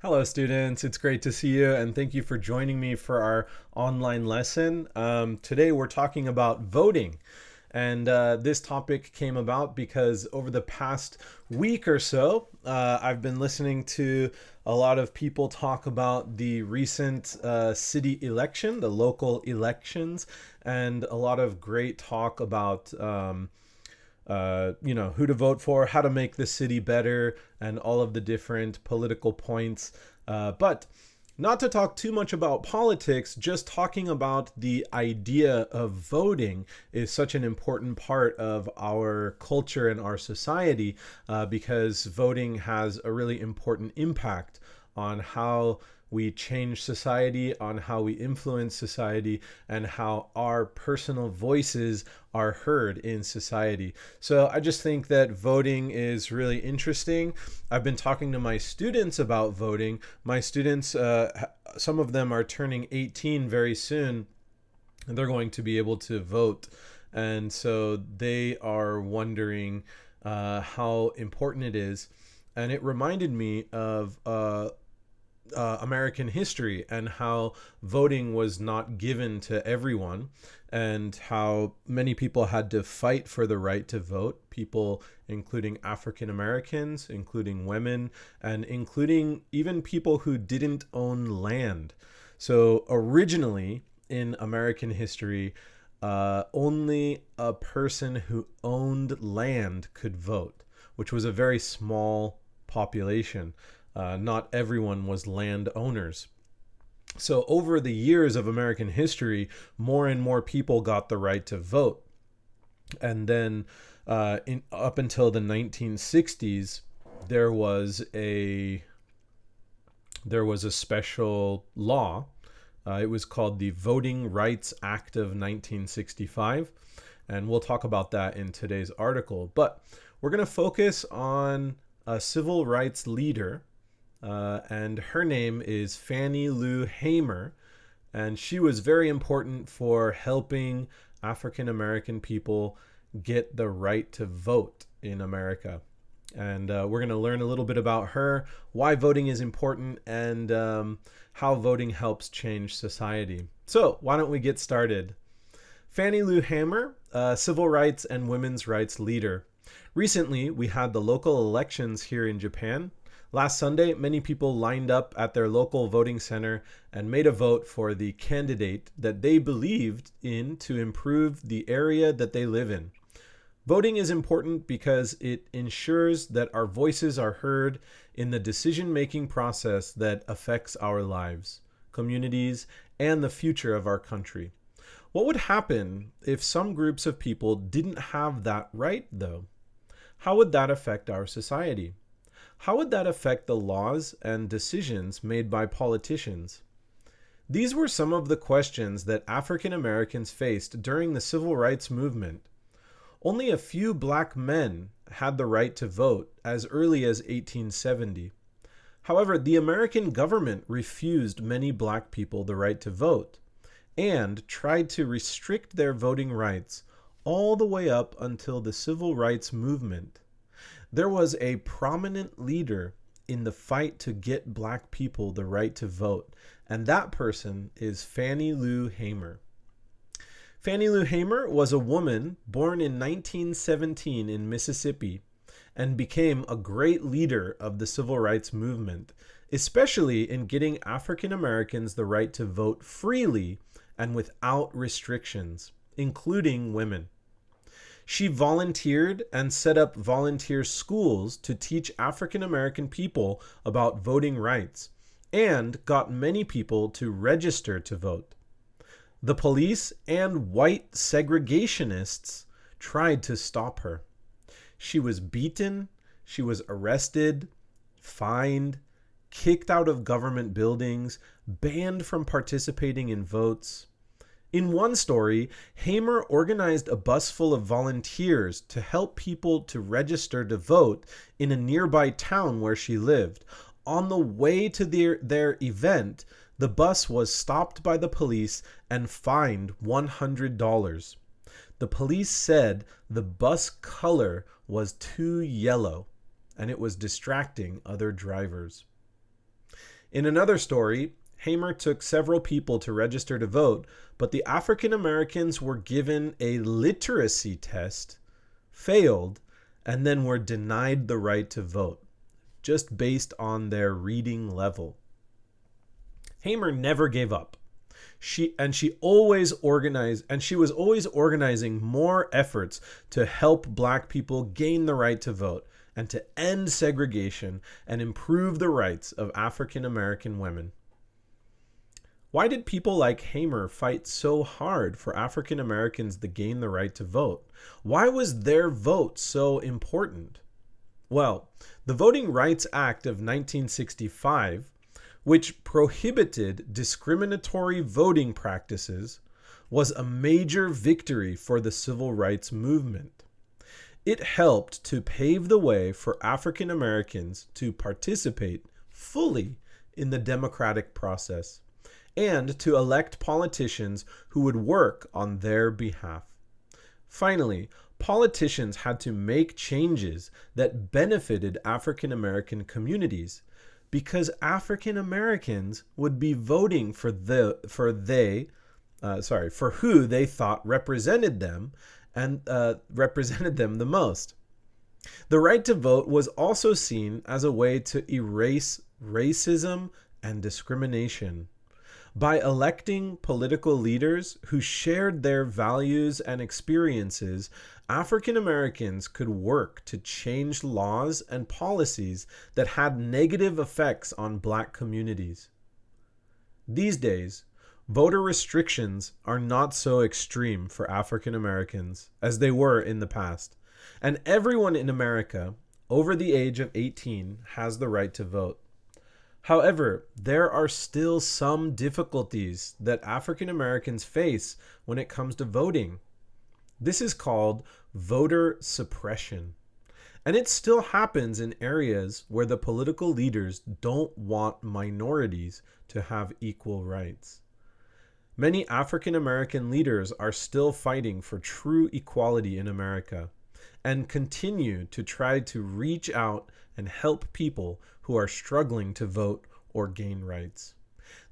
Hello, students. It's great to see you, and thank you for joining me for our online lesson. Today, we're talking about voting. And this topic came about because over the past week or so, I've been listening to a lot of people talk about the recent city election, the local elections, and a lot of great talk about who to vote for, how to make the city better, and all of the different political points. But not to talk too much about politics, just talking about the idea of voting is such an important part of our culture and our society because voting has a really important impact on how we change society, on how we influence society, and how our personal voices are heard in society. So I just think that voting is really interesting. I've been talking to my students about voting. My students, some of them are turning 18 very soon, and they're going to be able to vote. And so they are wondering how important it is. And it reminded me of American history and how voting was not given to everyone, and how many people had to fight for the right to vote. People, including African Americans, including women, and including even people who didn't own land. So originally in American history, only a person who owned land could vote, which was a very small population. Not everyone was landowners. So over the years of American history, more and more people got the right to vote. And then up until the 1960s, there was a special law. It was called the Voting Rights Act of 1965. And we'll talk about that in today's article. But we're going to focus on a civil rights leader, and her name is Fannie Lou Hamer, and she was very important for helping African American people get the right to vote in America. And we're going to learn a little bit about her, why voting is important, and how voting helps change society. So why don't we get started? Fannie Lou Hamer, civil rights and women's rights leader. Recently, we had the local elections here in Japan. Last Sunday, many people lined up at their local voting center and made a vote for the candidate that they believed in to improve the area that they live in. Voting is important because it ensures that our voices are heard in the decision-making process that affects our lives, communities, and the future of our country. What would happen if some groups of people didn't have that right, though? How would that affect our society? How would that affect the laws and decisions made by politicians? These were some of the questions that African Americans faced during the civil rights movement. Only a few black men had the right to vote as early as 1870. However, the American government refused many black people the right to vote and tried to restrict their voting rights all the way up until the civil rights movement. There was a prominent leader in the fight to get black people the right to vote, and that person is Fannie Lou Hamer. Fannie Lou Hamer was a woman born in 1917 in Mississippi and became a great leader of the civil rights movement, especially in getting African Americans the right to vote freely and without restrictions, including women. She volunteered and set up volunteer schools to teach African American people about voting rights and got many people to register to vote. The police and white segregationists tried to stop her. She was beaten, she was arrested, fined, kicked out of government buildings, banned from participating in votes. In one story, Hamer organized a bus full of volunteers to help people to register to vote in a nearby town where she lived. On the way to their event, the bus was stopped by the police and fined $100. The police said the bus color was too yellow and it was distracting other drivers. In another story, Hamer took several people to register to vote, but the African Americans were given a literacy test, failed, and then were denied the right to vote, just based on their reading level. Hamer never gave up. She was always organizing more efforts to help black people gain the right to vote and to end segregation and improve the rights of African American women. Why did people like Hamer fight so hard for African Americans to gain the right to vote? Why was their vote so important? Well, the Voting Rights Act of 1965, which prohibited discriminatory voting practices, was a major victory for the civil rights movement. It helped to pave the way for African Americans to participate fully in the democratic process and to elect politicians who would work on their behalf. Finally, politicians had to make changes that benefited African American communities because African Americans would be voting for who they thought represented them and represented them the most. The right to vote was also seen as a way to erase racism and discrimination. By electing political leaders who shared their values and experiences, African Americans could work to change laws and policies that had negative effects on black communities. These days, voter restrictions are not so extreme for African Americans as they were in the past, and everyone in America over the age of 18 has the right to vote. However, there are still some difficulties that African Americans face when it comes to voting. This is called voter suppression, and it still happens in areas where the political leaders don't want minorities to have equal rights. Many African American leaders are still fighting for true equality in America and continue to try to reach out and help people who are struggling to vote or gain rights.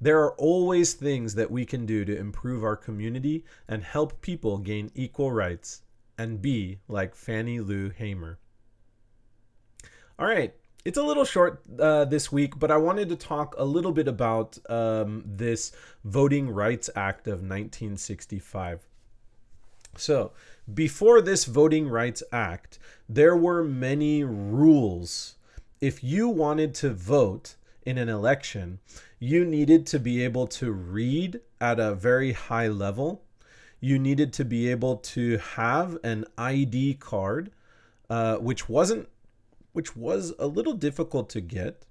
There are always things that we can do to improve our community and help people gain equal rights and be like Fannie Lou Hamer. All right, it's a little short this week, but I wanted to talk a little bit about this Voting Rights Act of 1965. So, before this Voting Rights Act, there were many rules. If you wanted to vote in an election, you needed to be able to read at a very high level. You needed to be able to have an ID card, which was a little difficult to get.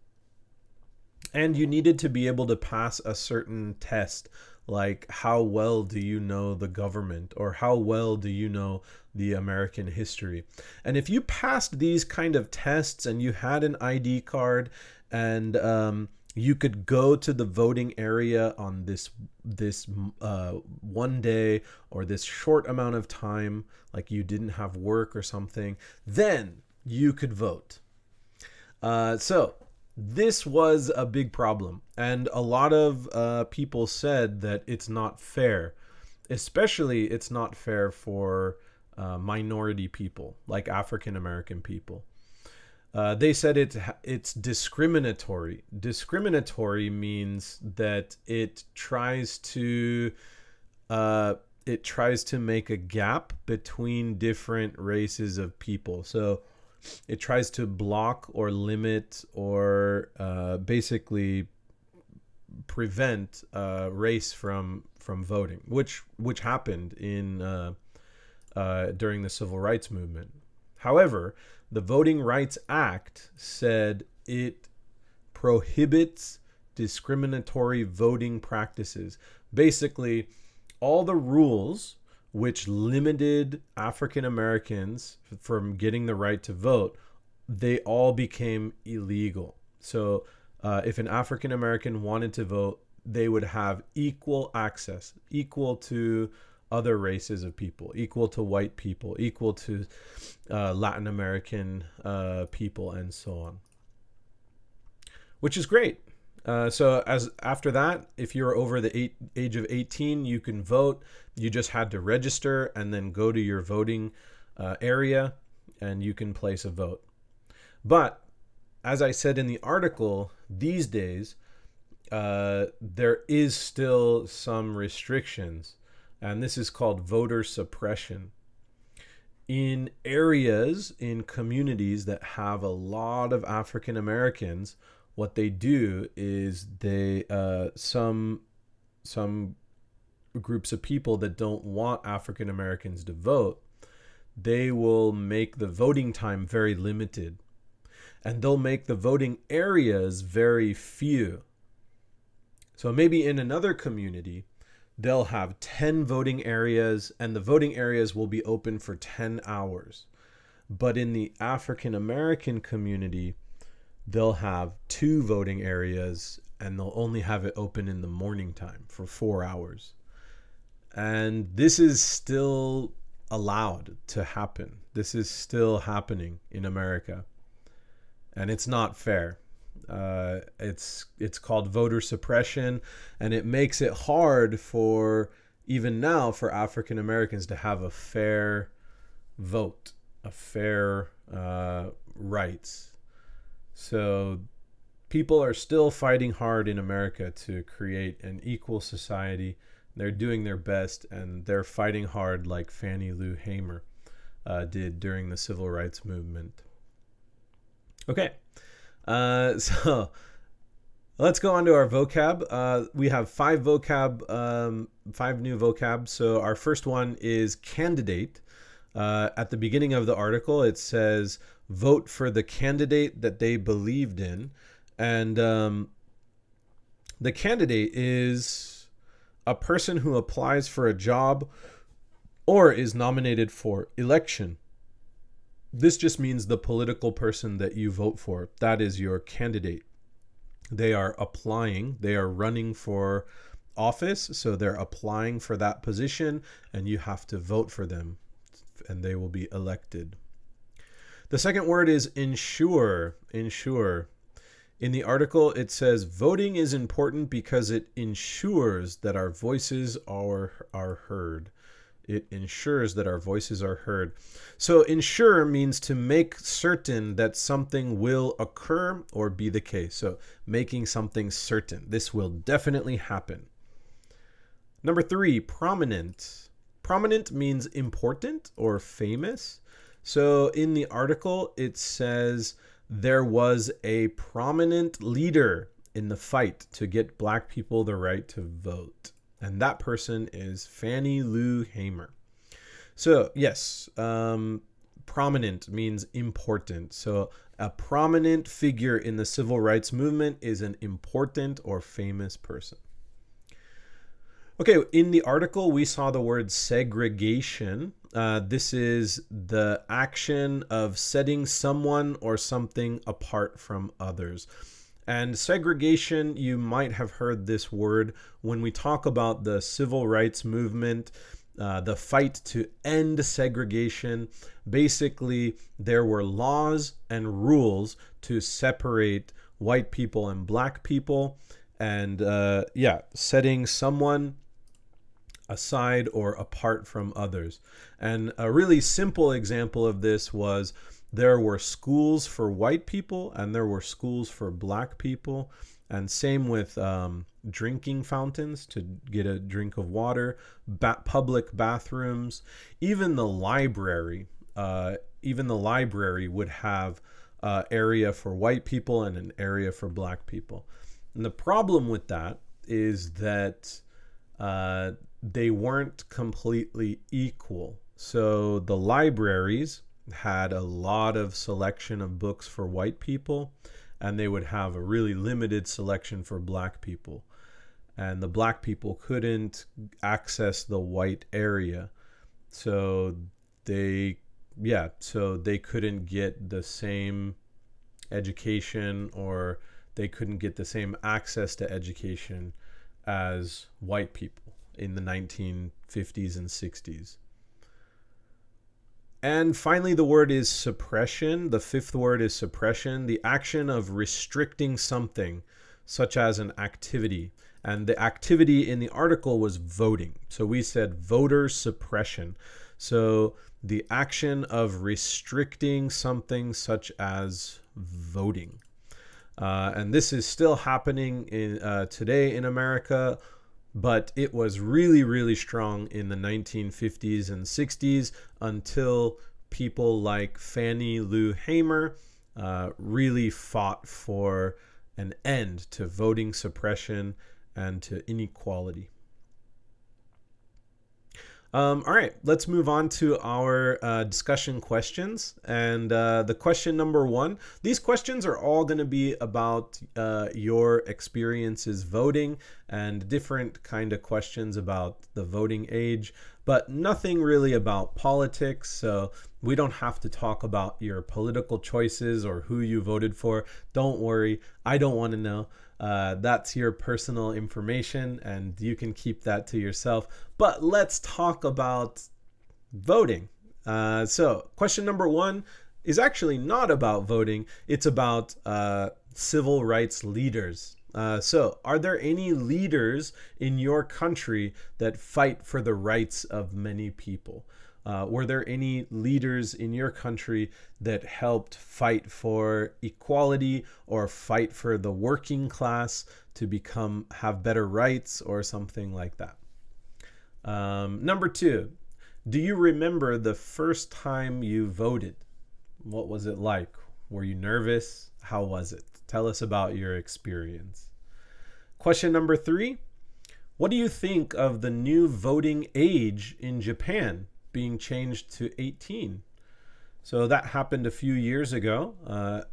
And you needed to be able to pass a certain test, like how well do you know the government or how well do you know the American history. And if you passed these kind of tests and you had an ID card and you could go to the voting area on this one day or this short amount of time, like you didn't have work or something, then you could vote. So this was a big problem, and a lot of people said that it's not fair. Especially, it's not fair for minority people, like African American people. They said it's discriminatory. Discriminatory means that it tries to make a gap between different races of people. So it tries to block or limit or basically prevent race from voting, which happened in during the Civil Rights Movement. However, the Voting Rights Act said it prohibits discriminatory voting practices. Basically, all the rules which limited African Americans from getting the right to vote, they all became illegal. So if an African American wanted to vote, they would have equal access, equal to other races of people, equal to white people, equal to Latin American people, and so on. Which is great. So as after that, if you're over the age of 18, you can vote. You just had to register and then go to your voting area, and you can place a vote. But as I said in the article, these days there is still some restrictions, and this is called voter suppression. In areas, in communities that have a lot of African Americans, what they do is they some groups of people that don't want African Americans to vote, they will make the voting time very limited, and they'll make the voting areas very few. So maybe in another community, they'll have 10 voting areas, and the voting areas will be open for 10 hours. But in the African American community, they'll have 2 voting areas, and they'll only have it open in the morning time for 4 hours. And this is still allowed to happen. This is still happening in America. And it's not fair. It's called voter suppression, and it makes it hard for, even now, for African Americans to have a fair vote, a fair rights. So people are still fighting hard in America to create an equal society. They're doing their best, and they're fighting hard like Fannie Lou Hamer did during the civil rights movement. Okay. So let's go on to our vocab. We have 5 new vocab. So our first one is candidate. At the beginning of the article, it says vote for the candidate that they believed in. And the candidate is a person who applies for a job or is nominated for election. This just means the political person that you vote for. That is your candidate. They are applying, they are running for office, so they're applying for that position, and you have to vote for them, and they will be elected. The second word is ensure. Ensure. In the article, it says voting is important because it ensures that our voices are heard. It ensures that our voices are heard. So ensure means to make certain that something will occur or be the case. So making something certain. This will definitely happen. Number 3, prominent. Prominent means important or famous. So in the article, it says there was a prominent leader in the fight to get Black people the right to vote. And that person is Fannie Lou Hamer. So yes, prominent means important. So a prominent figure in the civil rights movement is an important or famous person. Okay, in the article, we saw the word segregation. This is the action of setting someone or something apart from others. And segregation, you might have heard this word when we talk about the civil rights movement, the fight to end segregation. Basically, there were laws and rules to separate white people and Black people, and setting someone aside or apart from others. And a really simple example of this was there were schools for white people and there were schools for Black people. And same with drinking fountains to get a drink of water, public bathrooms, even the library. Would have an area for white people and an area for Black people. And the problem with that is that they weren't completely equal. So the libraries had a lot of selection of books for white people, and they would have a really limited selection for Black people. And the Black people couldn't access the white area. So they couldn't get the same education, or they couldn't get the same access to education as white people in the 1950s and 60s. And finally, the word is suppression. The 5th word is suppression, the action of restricting something. such as an activity. And the activity in the article was voting. So we said voter suppression. So the action of restricting something such as voting. And this is still happening today in America, but it was really, really strong in the 1950s and 60s until people like Fannie Lou Hamer really fought for an end to voting suppression and to inequality. All right, let's move on to our discussion questions. And the question number 1, these questions are all going to be about your experiences voting and different kind of questions about the voting age, but nothing really about politics. So we don't have to talk about your political choices or who you voted for. Don't worry, I don't want to know. That's your personal information and you can keep that to yourself. But let's talk about voting. So question number 1 is actually not about voting. It's about civil rights leaders. So are there any leaders in your country that fight for the rights of many people? Were there any leaders in your country that helped fight for equality or fight for the working class to have better rights or something like that? Number 2, do you remember the first time you voted? What was it like? Were you nervous? How was it? Tell us about your experience. Question number 3, what do you think of the new voting age in Japan being changed to 18? So that happened a few years ago.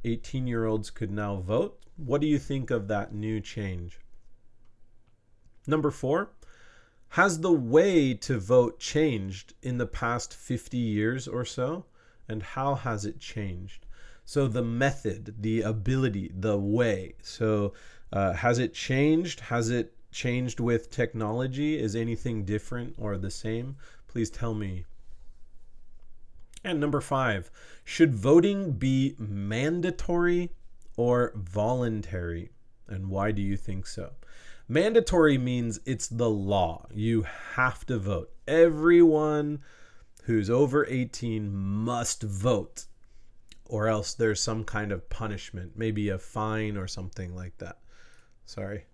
18-year-olds could now vote. What do you think of that new change? Number 4, has the way to vote changed in the past 50 years or so? And how has it changed? So the method, the ability, the way. So has it changed? Has it changed with technology? Is anything different or the same? Please tell me. And number 5, should voting be mandatory or voluntary? And why do you think so? Mandatory means it's the law. You have to vote. Everyone who's over 18 must vote, or else there's some kind of punishment, maybe a fine or something like that. Sorry.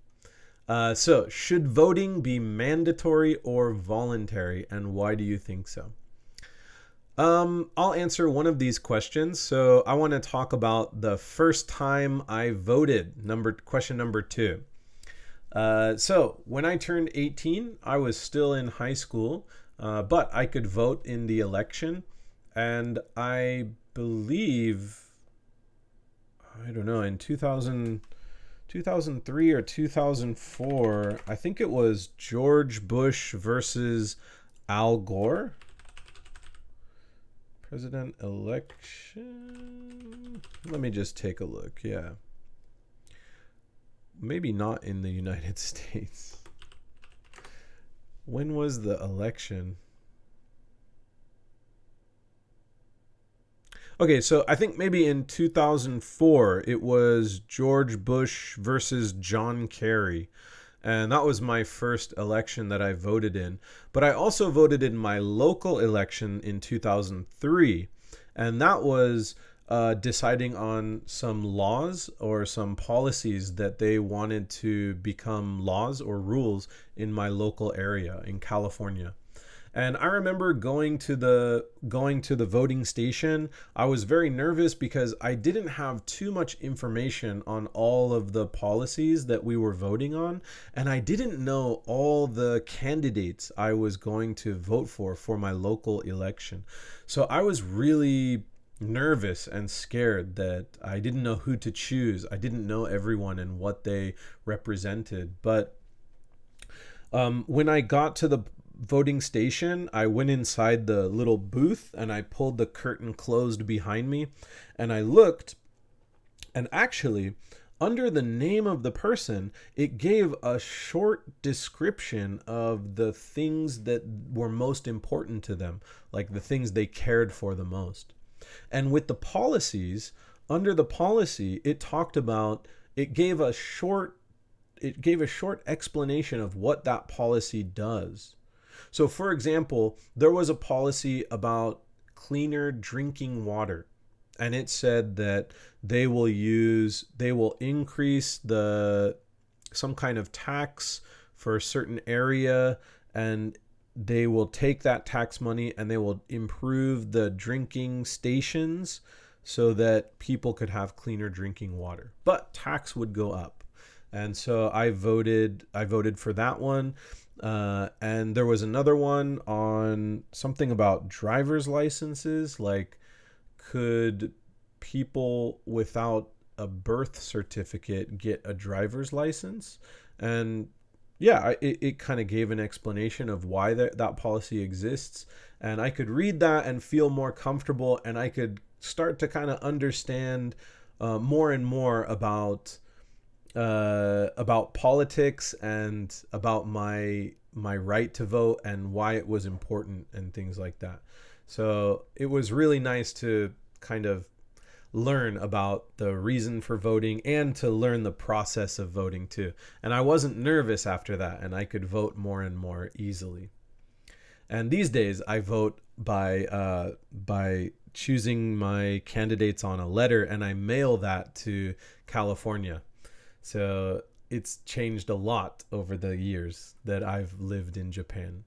So should voting be mandatory or voluntary, and why do you think so? I'll answer one of these questions. So I want to talk about the first time I voted, question number 2. So when I turned 18, I was still in high school, but I could vote in the election. And I believe, I don't know, in 2003 or 2004, I think it was George Bush versus Al Gore. President election. Let me just take a look. Yeah. Maybe not in the United States. When was the election? Okay, so I think maybe in 2004, it was George Bush versus John Kerry. And that was my first election that I voted in. But I also voted in my local election in 2003. And that was deciding on some laws or some policies that they wanted to become laws or rules in my local area in California. And I remember going to the voting station. I was very nervous because I didn't have too much information on all of the policies that we were voting on, and I didn't know all the candidates I was going to vote for my local election. So I was really nervous and scared that I didn't know who to choose. I didn't know everyone and what they represented. But when I got to the voting station, I went inside the little booth and I pulled the curtain closed behind me and I looked, and actually under the name of the person, it gave a short description of the things that were most important to them, like the things they cared for the most. And with the policies, under the policy, it gave a short it gave a short explanation of what that policy does. So for example, there was a policy about cleaner drinking water, and it said that they will increase some kind of tax for a certain area, and they will take that tax money and they will improve the drinking stations so that people could have cleaner drinking water. But tax would go up. And so I voted for that one. And there was another one on something about driver's licenses, like could people without a birth certificate get a driver's license? And yeah, it kind of gave an explanation of why that policy exists. And I could read that and feel more comfortable, and I could start to kind of understand more and more about politics and about my right to vote and why it was important and things like that. So it was really nice to kind of learn about the reason for voting and to learn the process of voting too. And I wasn't nervous after that, and I could vote more and more easily. And these days I vote by choosing my candidates on a letter, and I mail that to California. So it's changed a lot over the years that I've lived in Japan.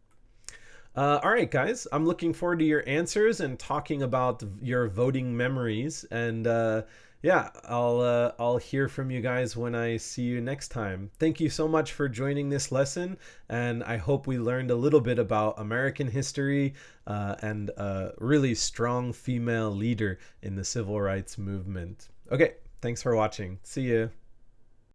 All right, guys, I'm looking forward to your answers and talking about your voting memories. And yeah, I'll hear from you guys when I see you next time. Thank you so much for joining this lesson, and I hope we learned a little bit about American history and a really strong female leader in the civil rights movement. Okay, thanks for watching. See you.